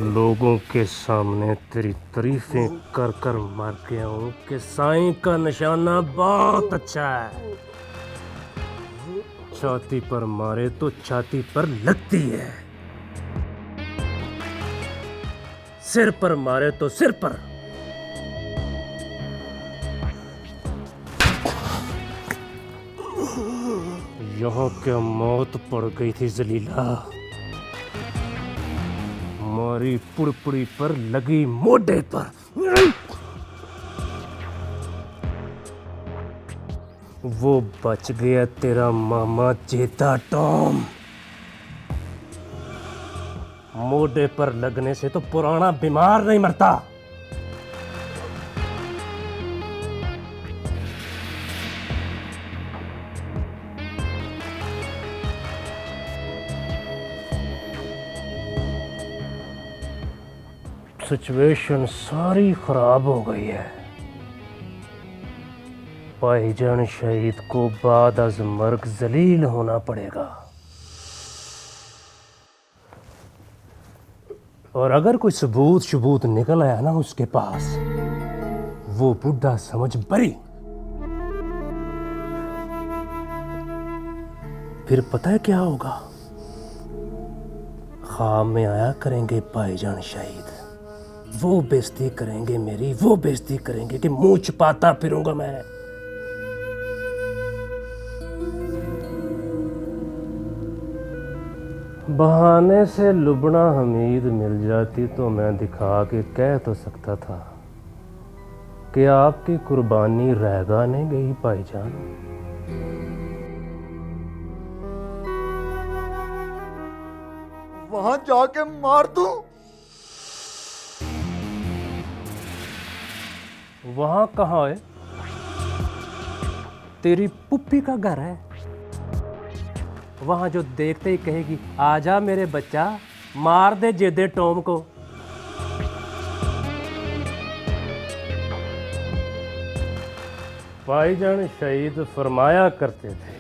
लोगों के सामने तेरी तारीफें कर कर मर गया हूँ कि साईं का निशाना बहुत अच्छा है। छाती पर मारे तो छाती पर लगती है, सिर पर मारे तो सिर पर। यहाँ क्या मौत पड़ गई थी जलीला, मारी पुड़पुड़ी पर लगी मोढे पर। वो बच गया तेरा मामा चेता टॉम। मोढे पर लगने से तो पुराना बीमार नहीं मरता। सिचुएशन सारी खराब हो गई है। भाईजान शहीद को बाद अज मर्ग जलील होना पड़ेगा, और अगर कोई सबूत निकल आया ना उसके पास, वो बुढ़ा समझ बरी। फिर पता है क्या होगा? ख्वाब में आया करेंगे भाईजान शहीद, वो बेइज्जती करेंगे मेरी, वो बेइज्जती करेंगे कि मुंह छुपाता फिरूंगा मैं। बहाने से लुबना हमीद मिल जाती तो मैं दिखा के कह तो सकता था कि आपकी कुर्बानी रहेगा नहीं गई भाईजान। वहां जाके मार दूं? वहां कहाँ है? तेरी पुप्पी का घर है। वहां जो देखते ही कहेगी आजा मेरे बच्चा, मार दे जेदे टॉम को। भाईजान शहीद फरमाया करते थे,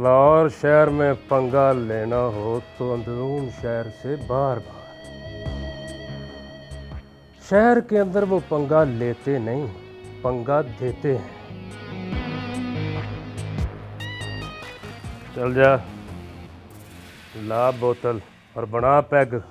लाहौर शहर में पंगा लेना हो तो अंदरून शहर से बाहर बाहर। शहर के अंदर वो पंगा लेते नहीं, पंगा देते हैं। चल जा, ला बोतल और बना पैग।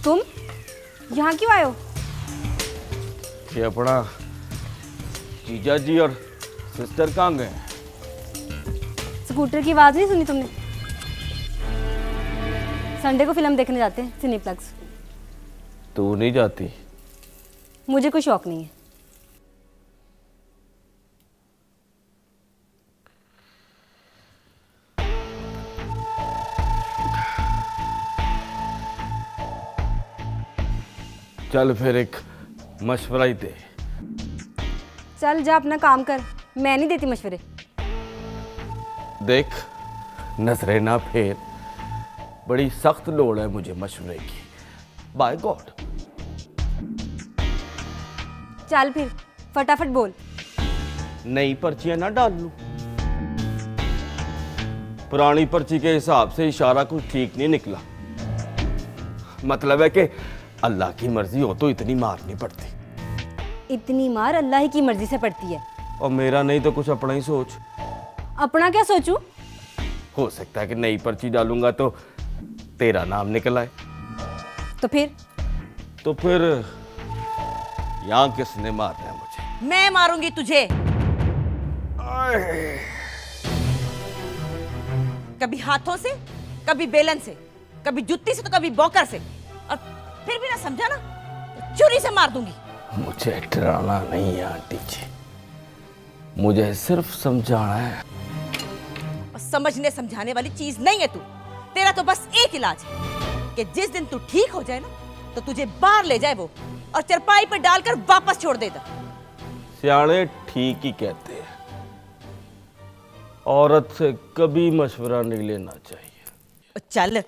तुम यहाँ क्यों आए हो? ये अपना जीजा जी और सिस्टर कहाँ गए? स्कूटर की आवाज नहीं सुनी तुमने? संडे को फिल्म देखने जाते हैं सिनेप्लेक्स। तू नहीं जाती? मुझे कोई शौक नहीं है। चल फिर एक मशवरा ही दे। चल जा अपना काम कर, मैं नहीं देती मशवरे। देख, नजरे ना फेर, बड़ी सख्त लोड़ है मुझे मशवरे की, बाय गॉड। चल फिर फटाफट बोल। नई पर्चियां ना डाल लूं? पुरानी पर्ची के हिसाब से इशारा कुछ ठीक नहीं निकला। मतलब है कि अल्लाह की मर्जी हो तो इतनी मार नहीं पड़ती। इतनी मार अल्लाह ही की मर्जी से पड़ती है। और मेरा नहीं तो कुछ अपना ही सोच। अपना क्या सोचूं? हो सकता है कि नई पर्ची डालूंगा तो तेरा नाम निकल आए। तो फिर यहाँ किसने मारना है मुझे? मैं मारूंगी तुझे। कभी हाथों से, कभी बेलन से, कभी जुत्ती से तो कभी बौकर से, और फिर भी ना समझा ना तो छुरी से मार दूंगी। मुझे डराना नहीं है आंटी जी, मुझे सिर्फ समझाना है। और समझने समझाने वाली चीज नहीं है तू। तेरा तो बस एक इलाज है कि जिस दिन तू ठीक हो जाए ना तो तुझे बाहर ले जाए वो, और चरपाई पर डालकर वापस छोड़ दे दे। सियाने ठीक ही कहते हैं, औरत से कभी मशवरा नहीं लेना चाहिए। चल।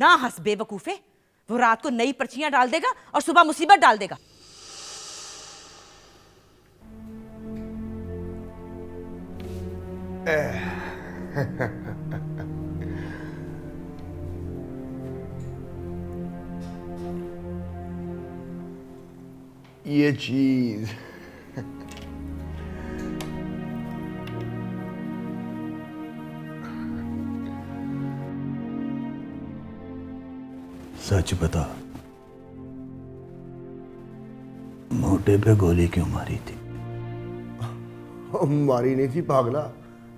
ना हंस बेवकूफे, वो रात को नई पर्चियां डाल देगा और सुबह मुसीबत डाल देगा। ये चीज सच बता, मोटे पे गोली क्यों मारी थी? मारी नहीं थी पागला,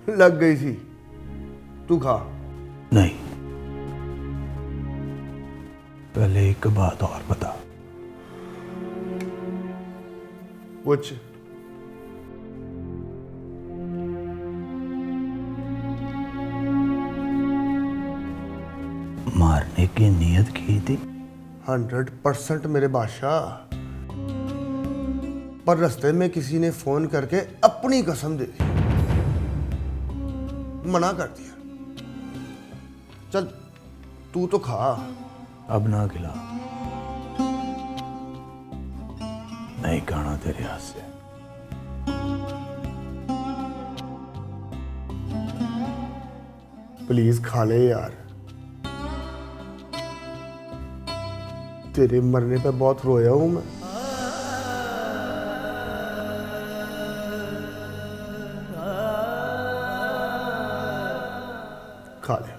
लग गई थी। तू खा। नहीं, पहले एक बात और बता। कुछ मारने की नियत की थी? 100% मेरे बादशाह, पर रास्ते में किसी ने फोन करके अपनी कसम दे दी, मना कर दिया। चल तू तो खा। अब ना खिला, नहीं खाना तेरे हाथ से। प्लीज खा ले यार, तेरे मरने पे बहुत रोया हूं मैं। खा ले।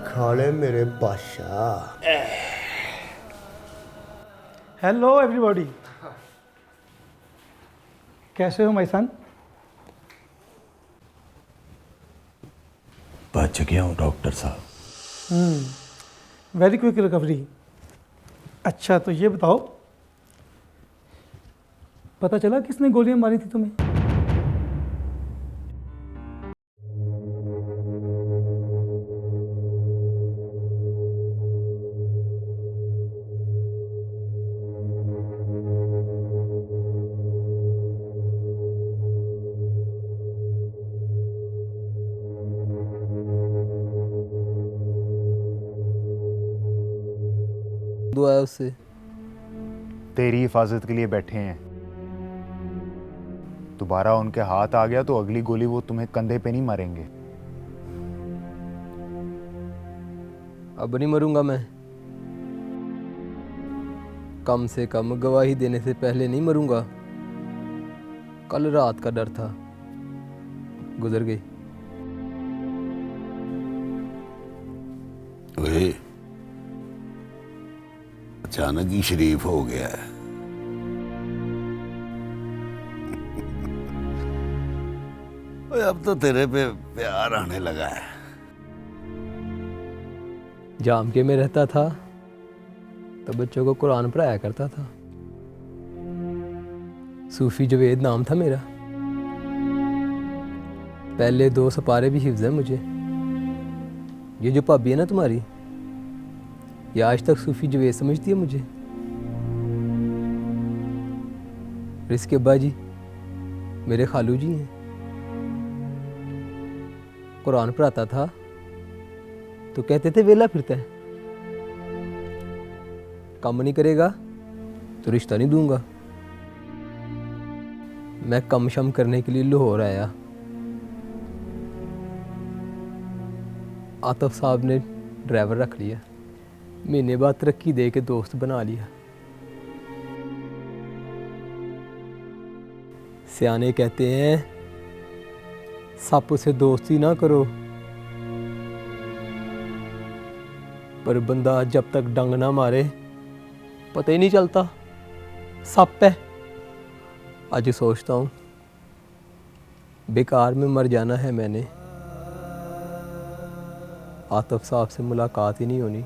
खा ले मेरे बादशाह। हेलो एवरीबॉडी, कैसे हो माय सन? बच गया हूँ डॉक्टर साहब। Very quick recovery. अच्छा तो ये बताओ, पता चला किसने गोलियां मारी थी तुम्हें? दुआ है उससे। तेरी हिफाजत के लिए बैठे हैं। दोबारा उनके हाथ आ गया तो अगली गोली वो तुम्हें कंधे पे नहीं मारेंगे। अब नहीं मरूंगा मैं, कम से कम गवाही देने से पहले नहीं मरूंगा। कल रात का डर था, गुजर गई। ओए, अचानक ही शरीफ हो गया है। ओए, अब तो तेरे पे प्यार आने लगा है। जाम के में रहता था तो बच्चों को कुरान पढ़ाया करता था। सूफी जवेद नाम था मेरा। पहले 2 सपारे भी हिफ्ज़ है मुझे। ये जो भाभी है ना तुम्हारी, ये आज तक सूफी जवेद समझती है मुझे। इसके अब्बा जी मेरे खालू जी हैं। कुरान पढ़ाता था तो कहते थे वेला फिरता है, काम नहीं करेगा तो रिश्ता नहीं दूंगा। मैं कम शम करने के लिए लाहौर आया। आतिफ साहब ने ड्राइवर रख लिया, महीने बाद तरक्की दे के दोस्त बना लिया। सियाने कहते हैं सप से दोस्ती ना करो, पर बंदा जब तक डंग ना मारे पता ही नहीं चलता सप है। आज सोचता हूँ बेकार में मर जाना है मैंने। आतिफ साहब से मुलाकात ही नहीं होनी।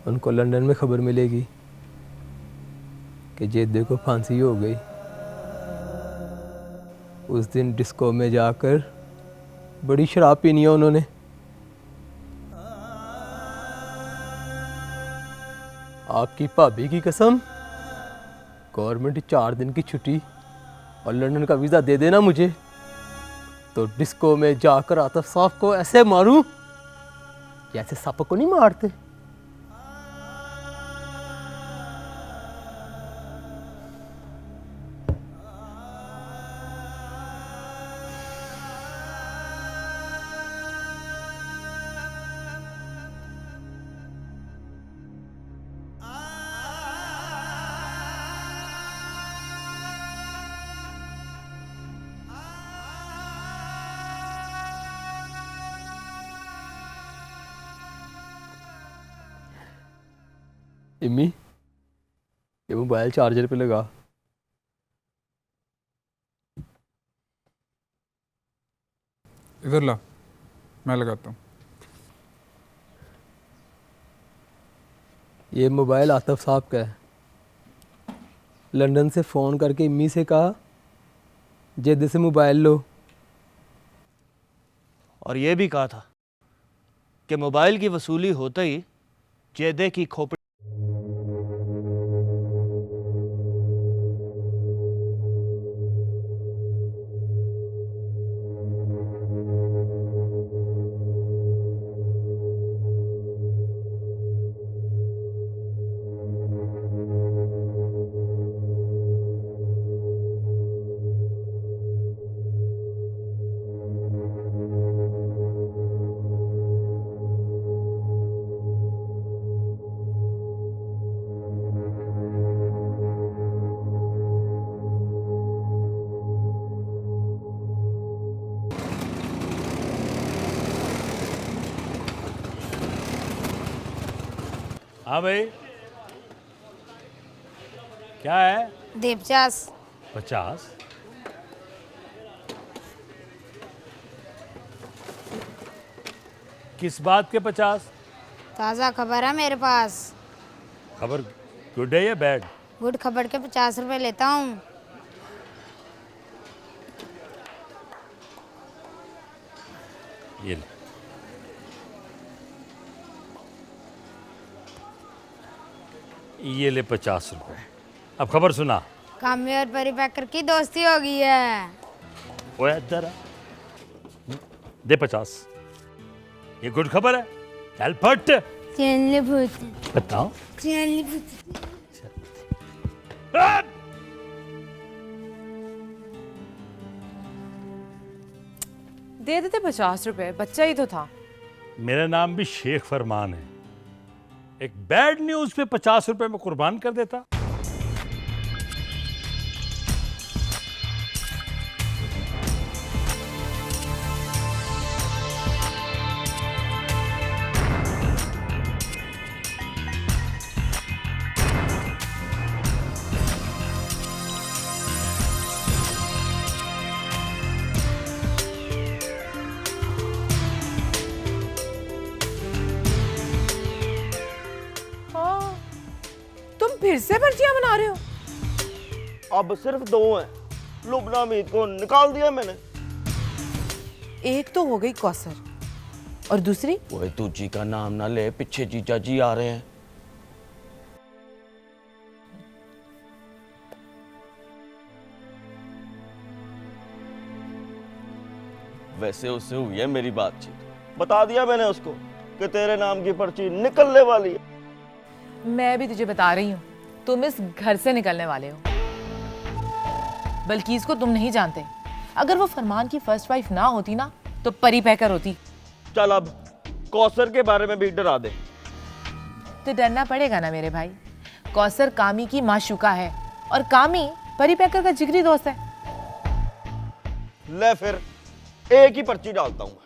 उनको लंदन में खबर मिलेगी कि जेदे को फांसी हो गई। उस दिन डिस्को में जाकर बड़ी शराब पीनी है उन्होंने। आपकी भाभी की कसम, गवर्नमेंट 4 दिन की छुट्टी और लंदन का वीज़ा दे देना मुझे, तो डिस्को में जाकर आतिफ साहब को ऐसे मारूं जैसे सप को नहीं मारते। इम्मी, ये मोबाइल चार्जर पे लगा। इधर ला, मैं लगाता हूँ। ये मोबाइल आतिफ साहब का है। लंदन से फ़ोन करके इम्मी से कहा जेदे से मोबाइल लो, और ये भी कहा था कि मोबाइल की वसूली होते ही जेदे की खोपड़ी हाँ भाई, क्या है? दे 50। 50? किस बात के 50? ताज़ा खबर है मेरे पास। खबर गुड है या बैड? गुड खबर के 50 रुपए लेता हूँ। ये ले। ये ले 50 रुपए। अब खबर सुना। कामी और परिपैकर की दोस्ती हो गई है। ओए इधर आ। दे 50। ये गुड खबर है। चल फट। बताओ। दे देते 50 रुपए, बच्चा ही तो था। मेरा नाम भी शेख फरमान है। एक बैड न्यूज पे 50 रुपए में कुर्बान कर देता। फिर से पर्चियां बना रहे हो? अब सिर्फ 2 हैं। लुबना मीत को निकाल दिया मैंने। एक तो हो गई कौसर और दूसरी? ओए दूजी का नाम ना ले, पीछे जीजा जी आ रहे हैं। वैसे उससे हुई है मेरी बातचीत। बता दिया मैंने उसको कि तेरे नाम की पर्ची निकलने वाली है। मैं भी तुझे बता रही हूँ, तुम इस घर से निकलने वाले हो। बल्कि इसको तुम नहीं जानते, अगर वो फरमान की फर्स्ट वाइफ ना होती ना तो परी पैकर होती। चल अब कौसर के बारे में भी डरा दे। तो डरना पड़ेगा ना मेरे भाई, कौसर कामी की माशूका है और कामी परी पैकर का जिगरी दोस्त है। ले फिर एक ही पर्ची डालता हूँ।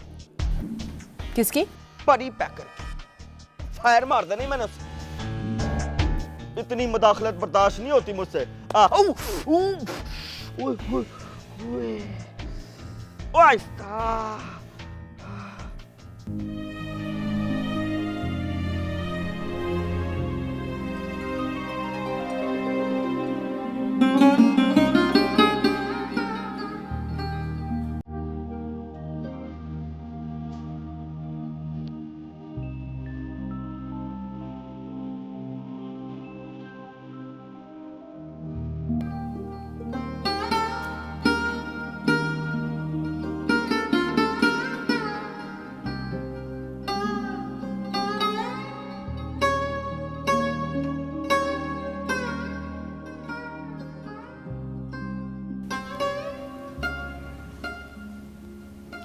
किसकी? परी पैकर की। फायर मार देना मैंने उसे। इतनी मुदाखलत बर्दाश्त नहीं होती मुझसे।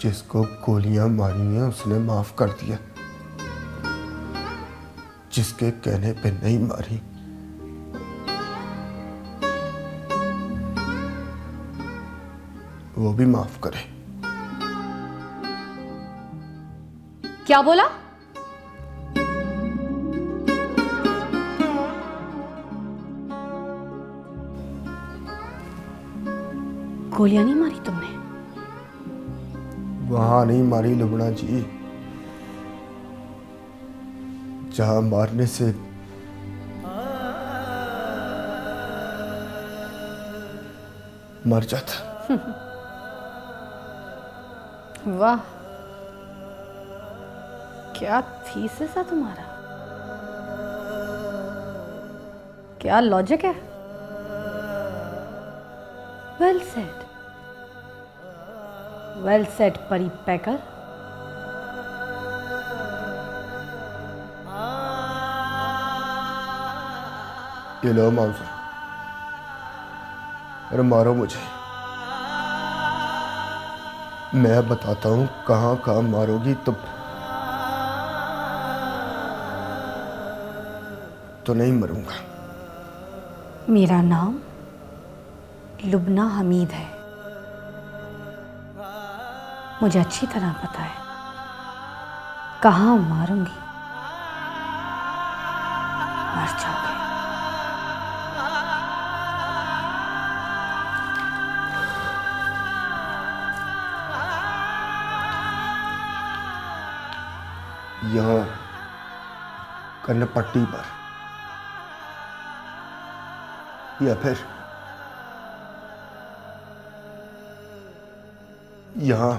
जिसको गोलियां मारी हैं उसने माफ कर दिया, जिसके कहने पे नहीं मारी वो भी माफ करे। क्या बोला? गोलियां नहीं मारी तुमने? वहां नहीं मारी लुबना जी, जहां मारने से मर जाता। वाह, क्या थीसिस है तुम्हारा, क्या लॉजिक है। वेल सेड, वेल सेड परी पैकर। ये लो माउजर, अरे मारो मुझे, मैं बताता हूं कहां कहां मारोगी तो नहीं मरूंगा। मेरा नाम लुबना हमीद है, मुझे अच्छी तरह पता है कहां मारूंगी, मर जाओगे। यहां कन्नपट्टी पर या फिर यहां।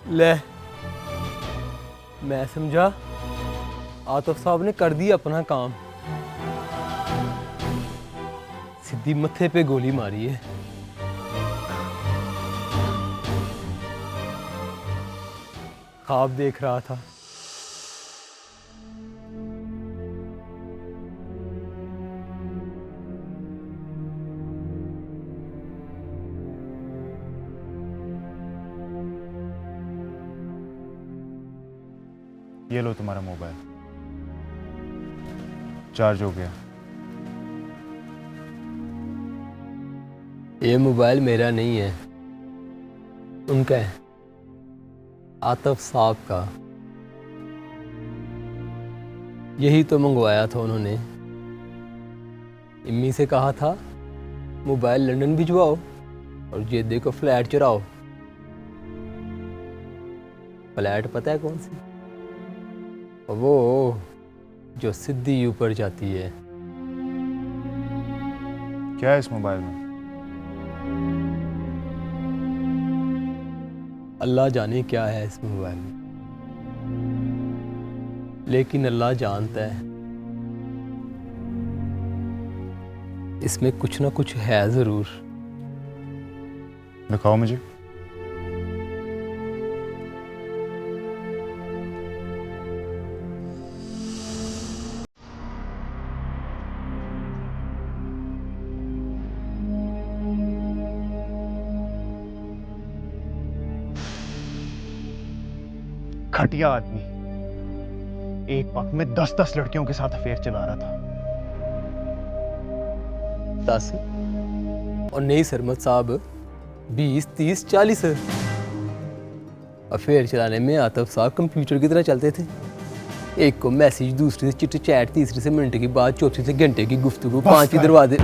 ले, मैं समझा आतिफ साहब ने कर दिया अपना काम, सीधी मत्थे पे गोली मारी है। ख्वाब देख रहा था। ये लो तुम्हारा मोबाइल, चार्ज हो गया। ये मोबाइल मेरा नहीं है, उनका है, आतिफ साहब का। यही तो मंगवाया था उन्होंने। इम्मी से कहा था मोबाइल लंदन भिजवाओ और जेदे को फ्लैट चुराओ। फ्लैट पता है कौन सी? वो जो सीधी ऊपर जाती है। क्या है इस मोबाइल में? अल्लाह जाने क्या है इस मोबाइल में, लेकिन अल्लाह जानता है इसमें कुछ ना कुछ है ज़रूर। दिखाओ मुझे। घटिया आदमी, एक वक्त में 10-10 लड़कियों के साथ अफेयर चला रहा था। 10 और नहीं सरमद साहब, 20, 30, 40 अफेयर चलाने में आतिफ साहब कंप्यूटर की तरह चलते थे। एक को मैसेज, दूसरे से चिट चैट, तीसरे से मिनट की बात, चौथी से घंटे की गुफ्तगू, पांचवी दरवाजे।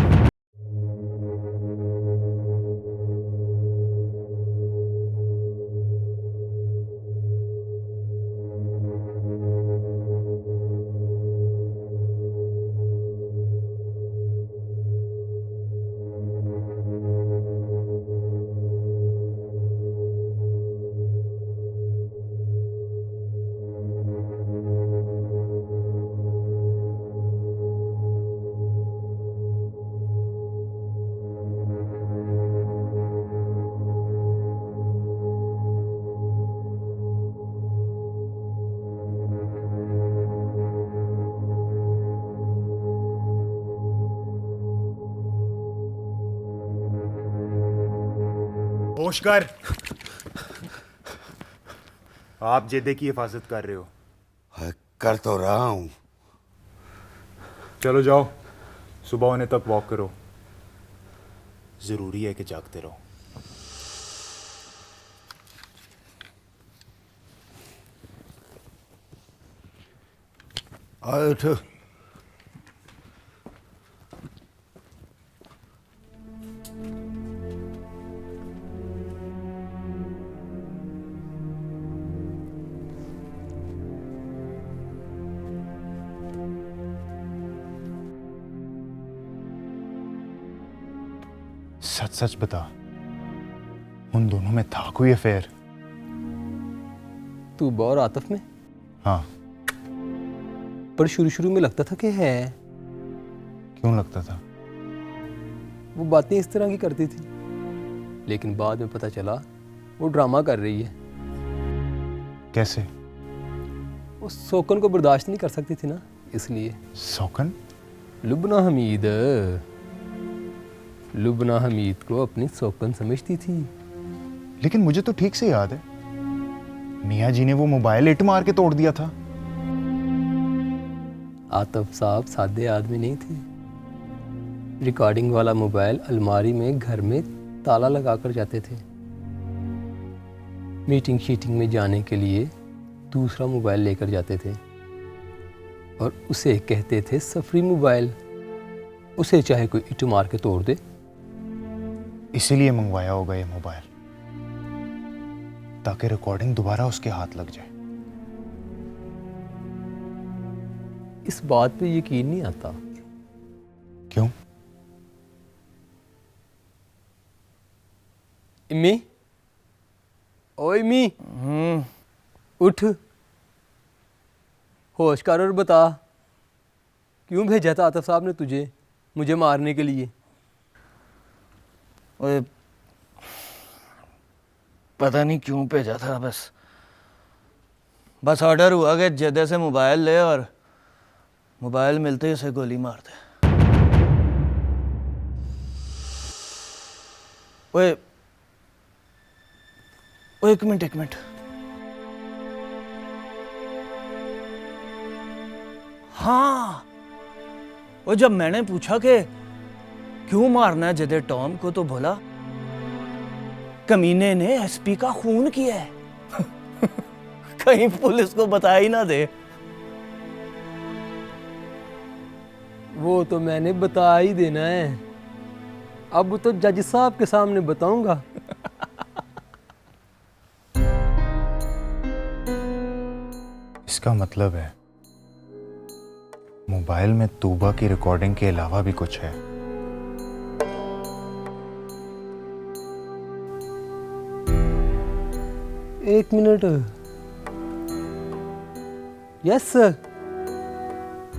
होश कर। आप जेदे की हिफाजत कर रहे हो। कर तो रहा हूं। चलो जाओ, सुबह होने तक वॉक करो। जरूरी है कि जागते रहो। आओ उठो। सच सच बता, उन दोनों में था कोई अफेयर? तू और आतिफ में? हाँ। पर शुरू में लगता था कि है। क्यों लगता था? वो बातें इस तरह की करती थी, लेकिन बाद में पता चला वो ड्रामा कर रही है। कैसे? वो सोकन को बर्दाश्त नहीं कर सकती थी ना, इसलिए। सोकन? लुबना हमीद। लुबना हमीद को अपनी सोकन समझती थी। लेकिन मुझे तो ठीक से याद है, मियाँ जी ने वो मोबाइल इट मार के तोड़ दिया था। आतिफ साहब सादे आदमी नहीं थे। रिकॉर्डिंग वाला मोबाइल अलमारी में घर में ताला लगा कर जाते थे। मीटिंग शीटिंग में जाने के लिए दूसरा मोबाइल लेकर जाते थे और उसे कहते थे सफरी मोबाइल। उसे चाहे कोई इट मार के तोड़ दे। इसीलिए मंगवाया होगा ये मोबाइल, ताकि रिकॉर्डिंग दोबारा उसके हाथ लग जाए। इस बात पे यकीन नहीं आता। क्यों? इम्मी, ओ इम्मी, उठ, होश कर और बता, क्यों भेजा था आतिफ साहब ने तुझे मुझे मारने के लिए? ओए, पता नहीं क्यों भेजा था, बस बस ऑर्डर हुआ कि जदे से मोबाइल ले और मोबाइल मिलते ही उसे गोली मार दे। ओए ओए, एक मिनट। हाँ, वो जब मैंने पूछा कि क्यों मारना है जदे टॉम को, तो बोला कमीने ने एसपी का खून किया है। कहीं पुलिस को बता ही ना दे। वो तो मैंने बता ही देना है, अब तो जज साहब के सामने बताऊंगा। इसका मतलब है मोबाइल में तूबा की रिकॉर्डिंग के अलावा भी कुछ है। एक मिनट। यस सर,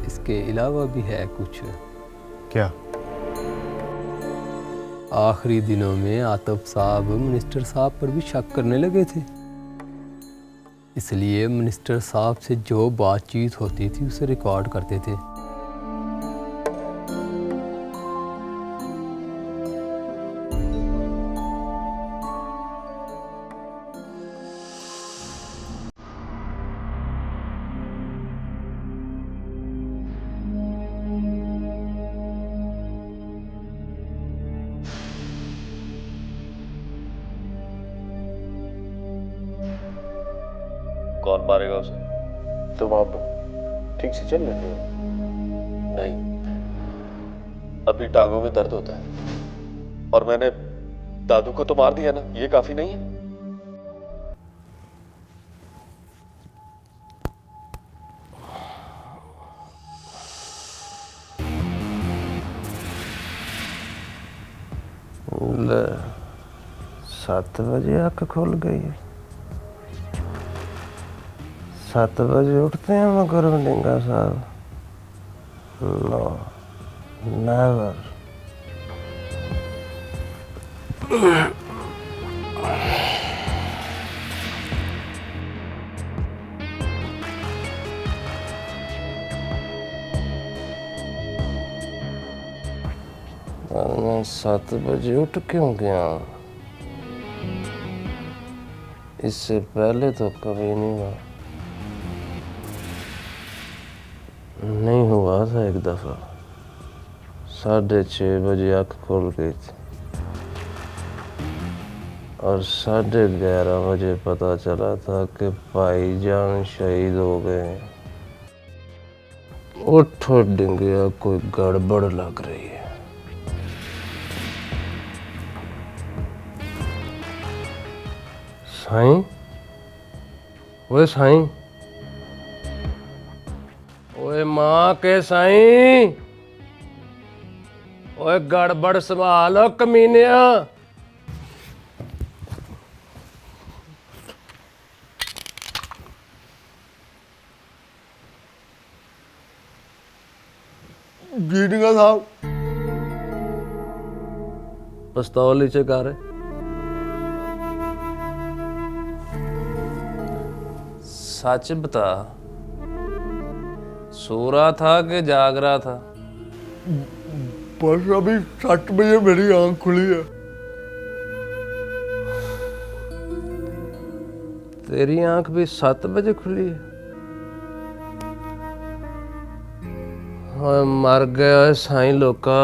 इसके अलावा भी है कुछ। क्या? आखिरी दिनों में आतिफ साहब मिनिस्टर साहब पर भी शक करने लगे थे, इसलिए मिनिस्टर साहब से जो बातचीत होती थी उसे रिकॉर्ड करते थे। कौन मारेगा उसे? तुम आप ठीक से चल रहे हो? नहीं, अभी टांगों में दर्द होता है और मैंने दादू को तो मार दिया ना, ये काफी नहीं है? ले, 7 बजे आँख खुल गई। 7 बजे उठते हैं मगर डिंगा साहब? No, never. मैं 7 बजे उठ क्यों गया? इससे पहले तो कभी नहीं हुआ। नहीं हुआ था एक दफा, 6:30 बजे आँख खोल गई थी और 11:30 बजे पता चला था कि भाईजान शहीद हो गए। उठो डिंगिया, कोई गड़बड़ लग रही है। साईं, ओए साईं, ओए माँ के साईं, ओए गड़बड़ संभालो कमीनिया। जीडिंगा साहब, पिस्तौल नीचे कर। सच बता, सो रहा था कि जाग रहा था? बस अभी 7 बजे मेरी आंख खुली है। तेरी आंख भी 7 बजे खुली है? ओए मर गया साईं लोका।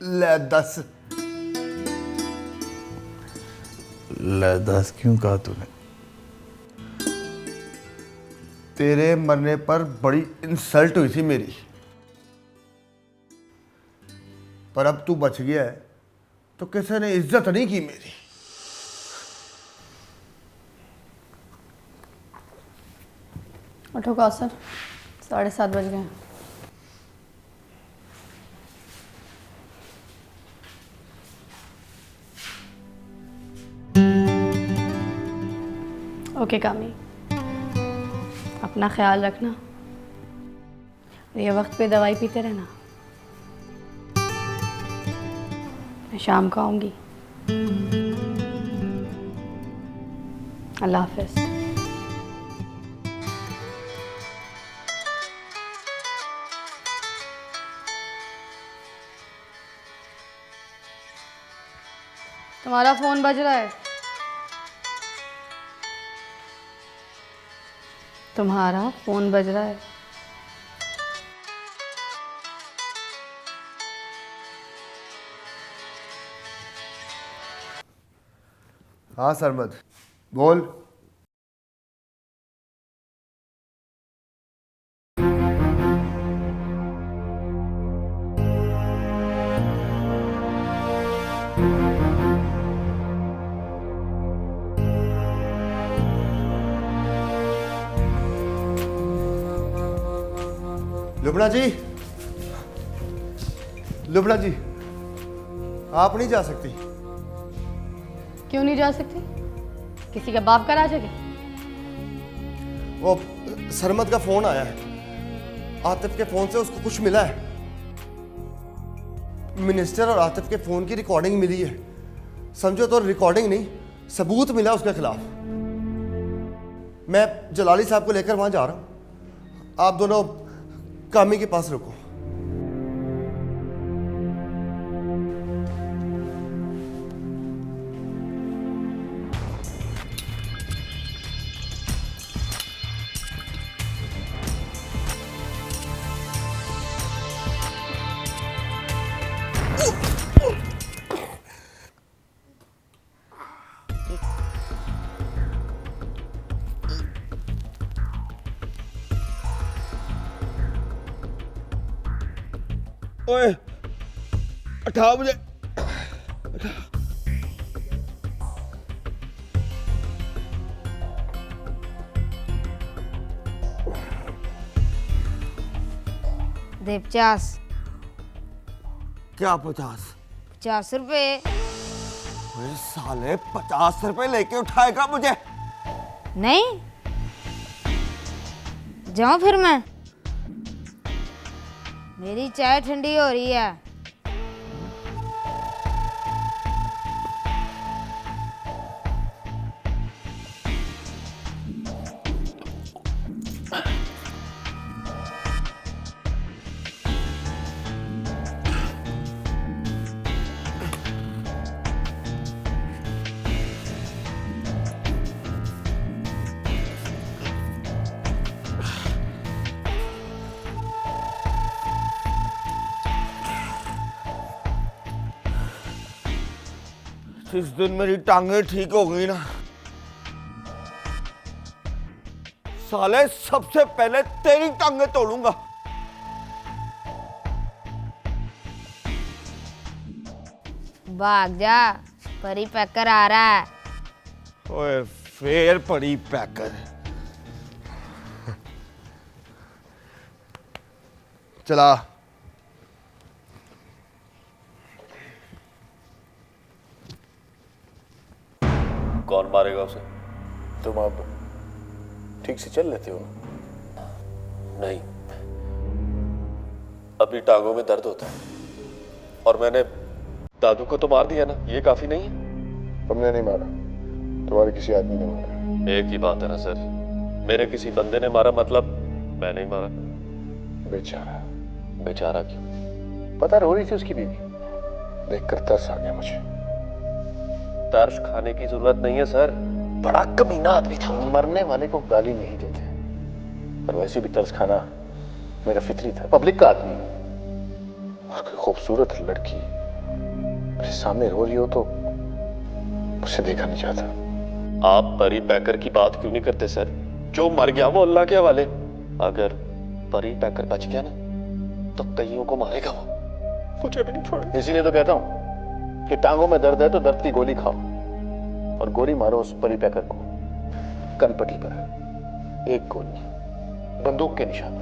ले 10। ले 10 क्यों कहा तूने? तेरे मरने पर बड़ी इंसल्ट हुई थी मेरी, पर अब तू बच गया है तो किसी ने इज्जत नहीं की मेरी। उठो कौसर, 7:30 बज गए। ओके कामी, अपना ख्याल रखना, ये वक्त पे दवाई पीते रहना। मैं शाम को आऊँगी। अल्लाह हाफिज़। तुम्हारा फ़ोन बज रहा है। तुम्हारा फ़ोन बज रहा है। हाँ सरमद, बोल। लुबना जी, लुबना जी, आप नहीं जा सकती। क्यों नहीं जा सकती? किसी का बाप का राज है क्या? वो सरमद का फोन आया है, आतिफ के फोन से उसको कुछ मिला है। मिनिस्टर और आतिफ के फोन की रिकॉर्डिंग मिली है। समझो तो रिकॉर्डिंग नहीं, सबूत मिला उसके खिलाफ। मैं जलाली साहब को लेकर वहां जा रहा हूं, आप दोनों कामी के पास रुको। ओए, उठा मुझे। दे 50। क्या 50? 50 रुपए। साले 50 रुपए लेके उठाएगा मुझे? नहीं जाऊं फिर मैं? मेरी चाय ठंडी हो रही है। जिस दिन मेरी टांगे ठीक हो गई ना, साले सबसे पहले तेरी टांगे तोड़ूंगा। भाग जा, परी पैकर आ रहा है। ओए फेर पड़ी पैकर। चला। कौन मारेगा उसे? तुम अब ठीक से चल लेते हो? नहीं, अभी टांगों में दर्द होता है। और मैंने दादू को तो मार दिया ना, ये काफी नहीं है? तुमने नहीं मारा, तुम्हारे किसी आदमी ने मारा। एक ही बात है ना सर, मेरे किसी बंदे ने मारा मतलब मैं नहीं मारा। बेचारा। बेचारा क्यों? पता रो रही थी उसकी बीवी, देखकर तरस आ गया मुझे। तर्स खाने की जरूरत नहीं है सर, बड़ा कमीना आदमी था। मरने वाले को गाली नहीं देते, पर वैसे भी तरस खाना मेरा फितरी था। पब्लिक का आदमी और कोई खूबसूरत लड़की मेरे सामने रो रही हो तो उसे देखा नहीं चाहता। आप परी पैकर की बात क्यों नहीं करते सर? जो मर गया वो अल्लाह के हवाले। अगर परी पैकर बच गया ना तो कईयों को मारेगा वो, मुझे भी नहीं छोड़ेगा। इसीलिए तो कहता हूं कि टांगों में दर्द है तो दर्द की गोली खाओ और गोली मारो उस परी पैकर को कनपटी पर, एक गोली बंदूक के निशान।